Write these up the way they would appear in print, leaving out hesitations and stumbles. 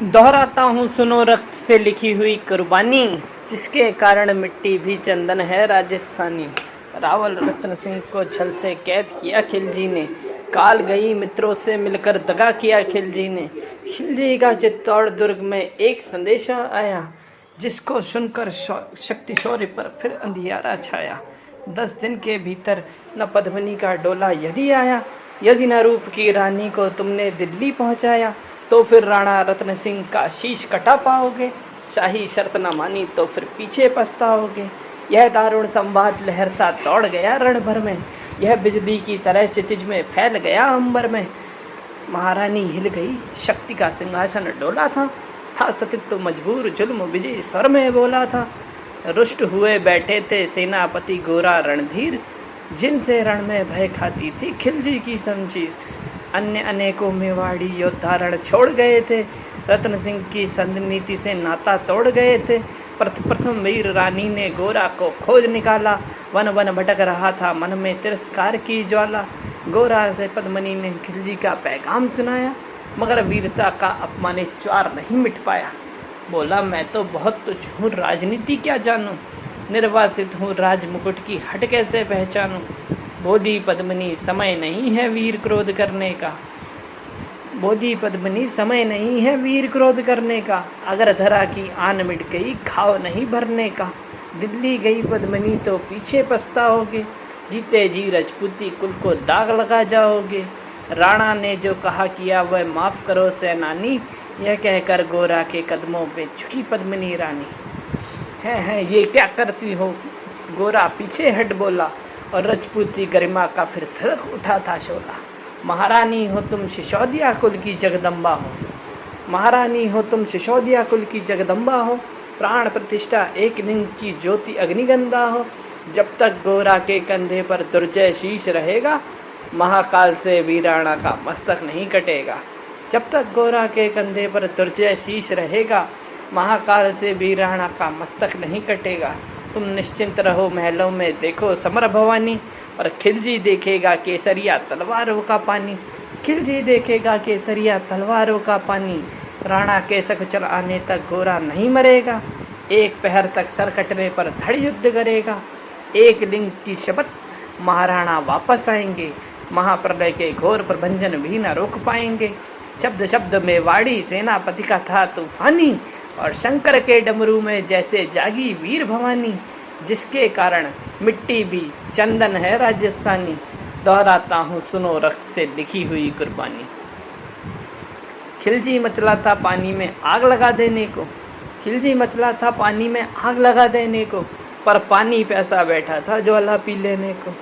दोहराता हूँ सुनो रक्त से लिखी हुई कुर्बानी, जिसके कारण मिट्टी भी चंदन है राजस्थानी। रावल रत्न सिंह को छल से कैद किया खिलजी ने, काल गई मित्रों से मिलकर दगा किया खिलजी ने। खिलजी का चित्तौड़ दुर्ग में एक संदेशा आया, जिसको सुनकर शक्ति शौर्य पर फिर अंधियारा छाया। 10 दिन के भीतर न पद्मिनी का डोला यदि आया, यदि न रूप की रानी को तुमने दिल्ली पहुंचाया, तो फिर राणा रत्न सिंह का शीश कटा पाओगे। शाही शर्त न मानी तो फिर पीछे पछताओगे। यह दारुण संवाद लहर सा दौड़ गया रण भर में, यह बिजली की तरह क्षितिज में फैल गया अंबर में। महारानी हिल गई, शक्ति का सिंहासन डोला था सतित्व मजबूर जुल्म विजय स्वर में बोला था। रुष्ट हुए बैठे थे सेनापति गोरा रणधीर, जिनसे रण में भय खाती थी खिलजी की शमशीर। अन्य अनेकों मेवाड़ी योद्धा रण छोड़ गए थे, रत्न सिंह की संधि नीति से नाता तोड़ गए थे। प्रथम वीर रानी ने गोरा को खोज निकाला, वन वन भटक रहा था मन में तिरस्कार की ज्वाला। गोरा से पद्मिनी ने खिलजी का पैगाम सुनाया, मगर वीरता का अपमानित ज्वार नहीं मिट पाया। बोला, मैं तो बहुत तुझ हूँ, राजनीति क्या जानूँ, निर्वासित हूँ राज मुकुट की हट कैसे पहचानूँ। बोली पद्मिनी, समय नहीं है वीर क्रोध करने का। बोली पद्मिनी, समय नहीं है वीर क्रोध करने का। अगर धरा की आन मिट गई, घाव नहीं भरने का। दिल्ली गई पद्मिनी तो पीछे पछताओगे, जीते जी राजपूती कुल को दाग लगा जाओगे। राणा ने जो कहा किया वह माफ़ करो सेनानी, यह कहकर गोरा के कदमों पे झुकी पद्मिनी रानी। है ये क्या करती हो, गोरा पीछे हट बोला, और राजपूती गरिमा का फिर थिलक उठा था शोला। महारानी हो तुम सिसोदिया कुल की जगदम्बा हो, महारानी हो तुम सिसोदिया कुल की जगदम्बा हो। प्राण प्रतिष्ठा एक लिंग की ज्योति अग्निगंधा हो। जब तक गोरा के कंधे पर दुर्जय शीश रहेगा, महाकाल से वीराणा का मस्तक नहीं कटेगा। जब तक गोरा के कंधे पर दुर्जय शीश रहेगा, महाकाल से वीराणा का मस्तक नहीं कटेगा। तुम निश्चिंत रहो महलों में देखो समर भवानी, और खिलजी देखेगा केसरिया तलवारों का पानी। खिलजी देखेगा केसरिया तलवारों का पानी। राणा के सकुचल आने तक गोरा नहीं मरेगा, एक पहर तक सर कटने पर धड़ युद्ध करेगा। एक लिंग की शपथ, महाराणा वापस आएंगे, महाप्रलय के घोर प्रभंजन भी न रोक पाएंगे। शब्द शब्द में वाड़ी सेनापति का था तूफानी, और शंकर के डमरू में जैसे जागी वीर भवानी, जिसके कारण मिट्टी भी चंदन है राजस्थानी। दोहराता हूँ सुनो रक्त से लिखी हुई कुर्बानी। खिलजी मचला था पानी में आग लगा देने को, खिलजी मचला था पानी में आग लगा देने को, पर पानी प्यासा बैठा था ज्वाला पी लेने को।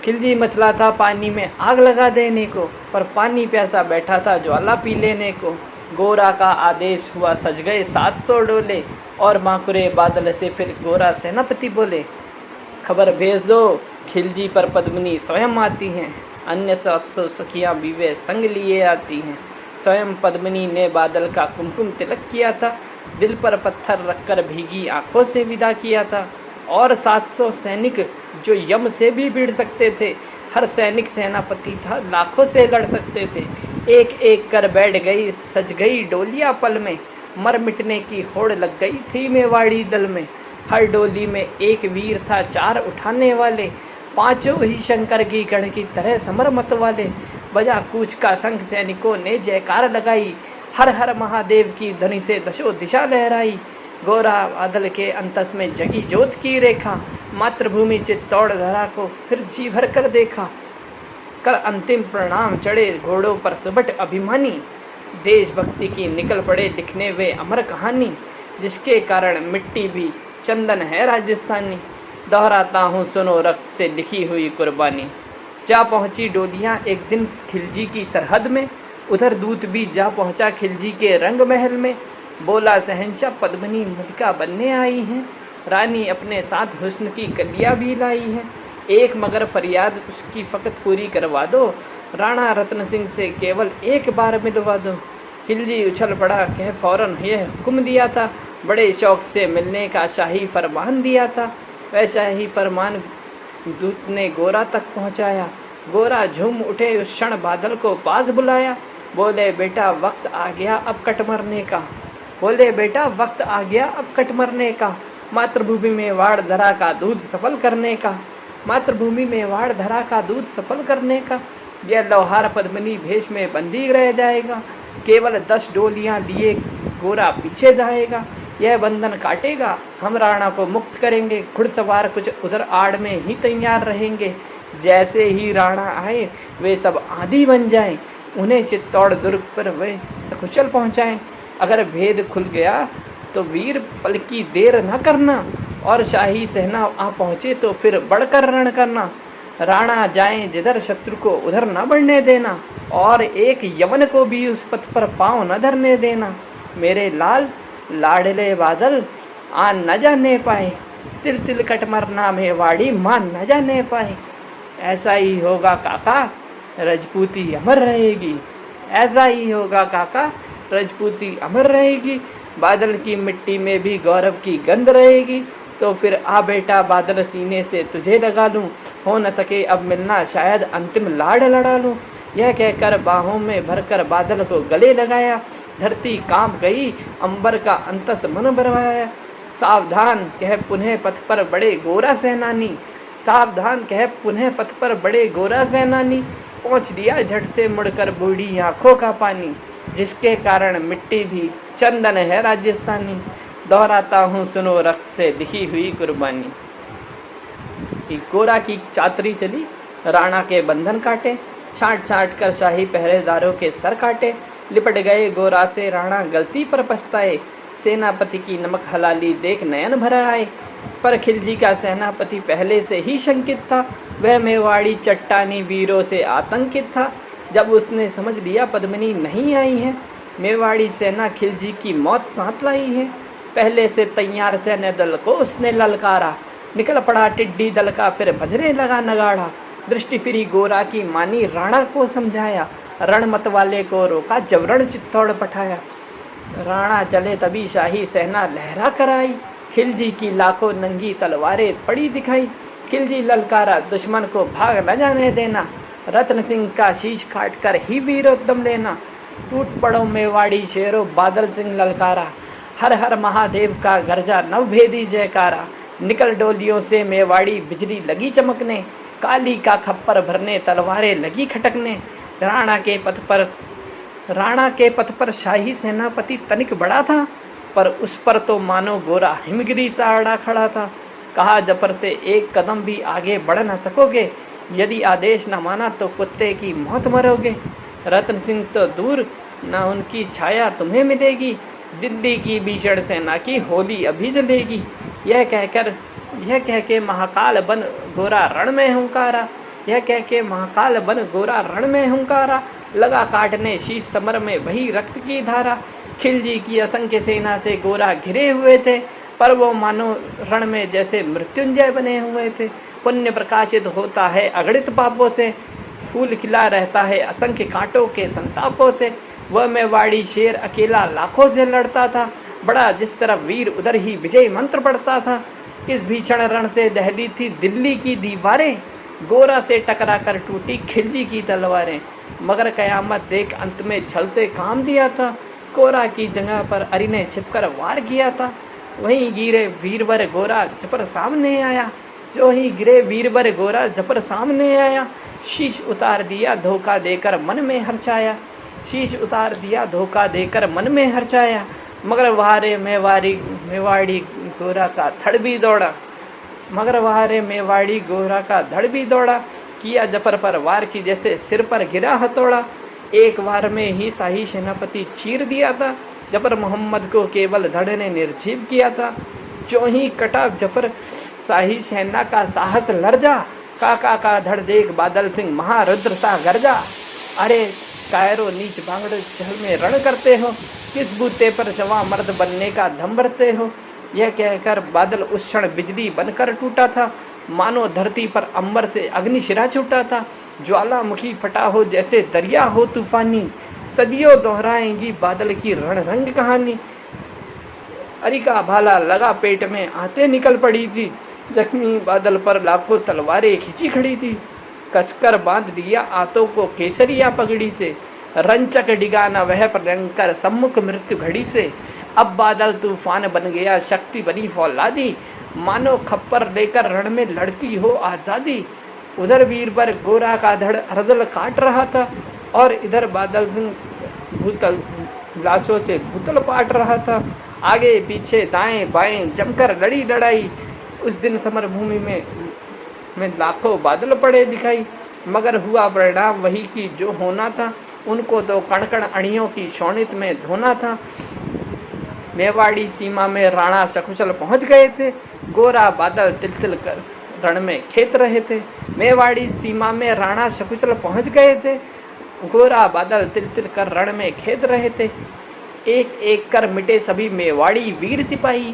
खिलजी मचला था पानी में आग लगा देने को, पर पानी प्यासा बैठा था ज्वाला पी लेने को। गोरा का आदेश हुआ सज गए 700 डोले, और माकुरे बादल से फिर गोरा सेनापति बोले, खबर भेज दो खिलजी पर पद्मिनी स्वयं आती हैं। अन्य 700 सखियाँ भी वे संग लिए आती हैं। स्वयं पद्मिनी ने बादल का कुमकुम तिलक किया था, दिल पर पत्थर रखकर भीगी आंखों से विदा किया था। और 700 सैनिक जो यम से भी भिड़ सकते थे, हर सैनिक सेनापति था, लाखों से लड़ सकते थे। एक एक कर बैठ गई सज गई डोलियां पल में, मर मिटने की होड़ लग गई थी मेवाड़ी दल में। हर डोली में एक वीर था, 4 उठाने वाले, 5 ही शंकर की गढ़ की तरह समर मत वाले। बजा कूच का संघ सैनिकों ने जयकार लगाई, हर हर महादेव की ध्वनि से दशो दिशा लहराई। गोरा बादल के अंतस में जगी ज्योत की रेखा, मातृभूमि चित्तौड़ धरा को फिर जी भर कर देखा। कर अंतिम प्रणाम चढ़े घोड़ों पर सुबट अभिमानी, देशभक्ति की निकल पड़े लिखने वे अमर कहानी, जिसके कारण मिट्टी भी चंदन है राजस्थानी। दोहराता हूँ सुनो रक्त से लिखी हुई कुर्बानी। जा पहुँची डोलियाँ एक दिन खिलजी की सरहद में, उधर दूत भी जा पहुँचा खिलजी के रंग महल में। बोला शहंशाह पद्मिनी मलिका बनने आई हैं, रानी अपने साथ हुस्न की कलिया भी लाई है। एक मगर फरियाद उसकी फ़कत पूरी करवा दो, राणा रत्न सिंह से केवल एक बार मिलवा दो। खिलजी उछल पड़ा, कह फौरन यह हुक्म दिया था, बड़े शौक से मिलने का शाही फरमान दिया था। वैसा ही फरमान दूत ने गोरा तक पहुंचाया। गोरा झूम उठे, उस क्षण बादल को पास बुलाया। बोले बेटा वक्त आ गया अब कट मरने का, बोले बेटा वक्त आ गया अब कट मरने का, मातृभूमि में वाड़ धरा का दूध सफल करने का, मातृभूमि में वाड़ धरा का दूध सफल करने का। यह लोहार पद्मिनी भेष में बंदी रह जाएगा, केवल 10 डोलियां लिए गोरा पीछे जाएगा। यह बंधन काटेगा, हम राणा को मुक्त करेंगे, घुड़सवार कुछ उधर आड़ में ही तैयार रहेंगे। जैसे ही राणा आए वे सब आंधी बन जाएं, उन्हें चित्तौड़ दुर्ग पर वे सकुशल पहुँचाएँ। अगर भेद खुल गया तो वीर पल की देर न करना, और शाही सेना आ पहुँचे तो फिर बढ़कर रण करना। राणा जाए जिधर शत्रु को उधर न बढ़ने देना, और एक यवन को भी उस पथ पर पाँव न धरने देना। मेरे लाल लाडले बादल आन न जाने पाए, तिल तिल कट मरना मेवाड़ी मान न जाने पाए। ऐसा ही होगा काका रजपूती अमर रहेगी, ऐसा ही होगा काका रजपूती अमर रहेगी। बादल की मिट्टी में भी गौरव की गंध रहेगी। तो फिर आ बेटा बादल सीने से तुझे लगा लूं, हो न सके अब मिलना शायद अंतिम लाड़ लड़ा लूं। यह कहकर बाहों में भरकर बादल को गले लगाया। धरती कांप गई, अंबर का अंतस मन भरवाया। सावधान कह पुनः पथ पर बड़े गोरा सेनानी, सावधान कह पुनः पथ पर बड़े गोरा सेनानी। पहुँच लिया झट से मुड़कर बूढ़ी आँखों का पानी, जिसके कारण मिट्टी भी चंदन है राजस्थानी। दोहराता हूँ सुनो रक्त से लिखी हुई कुर्बानी। गोरा की चातरी चली, राणा के बंधन काटे, छांट छांट कर शाही पहरेदारों के सर काटे। लिपट गए गोरा से राणा गलती पर पछताए, सेनापति की नमक हलाली देख नयन भरा आए। पर खिलजी का सेनापति पहले से ही शंकित था, वह मेवाड़ी चट्टानी वीरों से आतंकित था। जब उसने समझ लिया पद्मिनी नहीं आई है, मेवाड़ी सेना खिलजी की मौत साथ लाई है, पहले से तैयार सैन्य दल को उसने ललकारा। निकल पड़ा टिड्डी दल का फिर बजने लगा नगाड़ा। दृष्टि फिरी गोरा की मानी राणा को समझाया, रण मत वाले को रोका जब रण चित्तौड़ पठाया। राणा चले तभी शाही सेना लहरा कर आई, खिलजी की लाखों नंगी तलवारें पड़ी दिखाई। खिलजी ललकारा दुश्मन को भाग न जाने देना, रत्न सिंह का शीश काट कर ही वीरोद्यम लेना। टूट पड़ो मेवाड़ी शेरों बादल सिंह ललकारा, हर हर महादेव का गर्जा नवभेदी जयकारा। निकल डोलियों से मेवाड़ी बिजली लगी चमकने, काली का खप्पर भरने तलवारें लगी खटकने। राणा के पथ पर शाही सेनापति तनिक बड़ा था, पर उस पर तो मानो गोरा हिमगिरी सा अड़ा खड़ा था। कहा जफर से एक कदम भी आगे बढ़ न सकोगे, यदि आदेश न माना तो कुत्ते की मौत मरोगे। रतन सिंह तो दूर न उनकी छाया तुम्हें मिलेगी, दिल्ली की भीषण सेना की होली अभी जलेगी। यह कह के महाकाल बन गोरा रण में हुंकारा, यह कह के महाकाल बन गोरा रण में हुंकारा। लगा काटने शीश समर में वही रक्त की धारा। खिलजी की असंख्य सेना से गोरा घिरे हुए थे, पर वो मानो रण में जैसे मृत्युंजय बने हुए थे। पुण्य प्रकाशित होता है अगणित पापों से, फूल खिला रहता है असंख्य कांटों के संतापों से। वह मेवाड़ी शेर अकेला लाखों से लड़ता था, बड़ा जिस तरफ वीर उधर ही विजय मंत्र पढ़ता था। इस भीषण रण से दहली थी दिल्ली की दीवारें, गोरा से टकरा कर टूटी खिलजी की तलवारें। मगर कयामत देख अंत में छल से काम दिया था, गोरा की जगह पर अरी ने छिपकर वार किया था। वहीं गिरे वीरवर गोरा जफर सामने आया, जो ही गिरे वीरवर गोरा जफर सामने आया। शीश उतार दिया धोखा देकर मन में हर्षाया, शीश उतार दिया धोखा देकर मन में हर्षाया। मगर वहारे मेवाड़ी गोरा का धड़ भी दौड़ा, मगर वहारे मेवाड़ी गोरा का धड़ भी दौड़ा। किया जफर पर वार की जैसे सिर पर गिरा हथौड़ा, एक वार में ही शाही सेनापति चीर दिया था। जफर मोहम्मद को केवल धड़ ने निर्जीव किया था। जो ही कटा जफर शाही सेना का साहस लर्जा, काका का धड़ देख बादल सिंह महारुद्र सा गर्जा। अरे कायरो नीच बांगड़ चहल में रण करते हो, किस बूते पर जवां मर्द बनने का दम भरते हो। यह कहकर बादल उस क्षण बिजली बनकर टूटा था, मानो धरती पर अंबर से अग्निशिरा छूटा था। ज्वालामुखी फटा हो जैसे दरिया हो तूफानी, सदियों दोहराएंगी बादल की रणरंग कहानी। अरी का भाला लगा पेट में आते निकल पड़ी थी, जख्मी बादल पर लाखों तलवारें खिंची खड़ी थी। कसकर बांध दिया आतों को केसरिया पगड़ी से, रंचक डिगा न वह भयंकर सम्मुख मृत्यु घड़ी से। अब बादल तूफान बन गया शक्ति बनी फौलादी, मानो खप्पर लेकर रण में लड़ती हो आजादी। उधर बीरबल गोरा का धड़ हरदल काट रहा था और इधर बादल सिंह भूतल लाशों से भूतल पाट रहा था। आगे पीछे दाएं बाएं जमकर लड़ी लड़ाई। उस दिन समर भूमि में लाखों बादल पड़े दिखाई, मगर हुआ परिणाम वही की जो होना था। उनको तो कण कण अड़ियों की शोणित में धोना था। मेवाड़ी सीमा में राणा सकुशल पहुंच गए थे, गोरा बादल तिलतिल कर रण में खेत रहे थे। मेवाड़ी सीमा में राणा सकुशल पहुंच गए थे, गोरा बादल तिल कर रण में खेत रहे थे। एक एक कर मिटे सभी मेवाड़ी वीर सिपाही,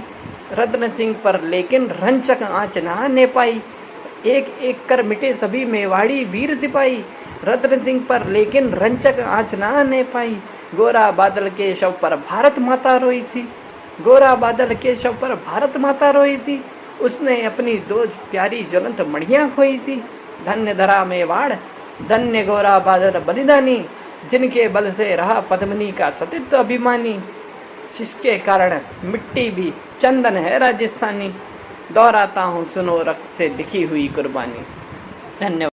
रत्न सिंह पर लेकिन रंचक आंच ना आने पाई। एक एक कर मिटे सभी मेवाड़ी वीर सिपाही, रत्न सिंह पर लेकिन रंचक आंच ना आने पाई। गोरा बादल के शव पर भारत माता रोई थी, गोरा बादल के शव पर भारत माता रोई थी। उसने अपनी दो प्यारी ज्वलंत मणियां खोई थी। धन्य धरा मेवाड़, धन्य गोरा बादल बलिदानी, जिनके बल से रहा पद्मिनी का सतीत्व अभिमानी। जिसके कारण मिट्टी भी चंदन है राजस्थानी। दोहराता हूँ सुनो रक्त से लिखी हुई कुर्बानी। धन्यवाद।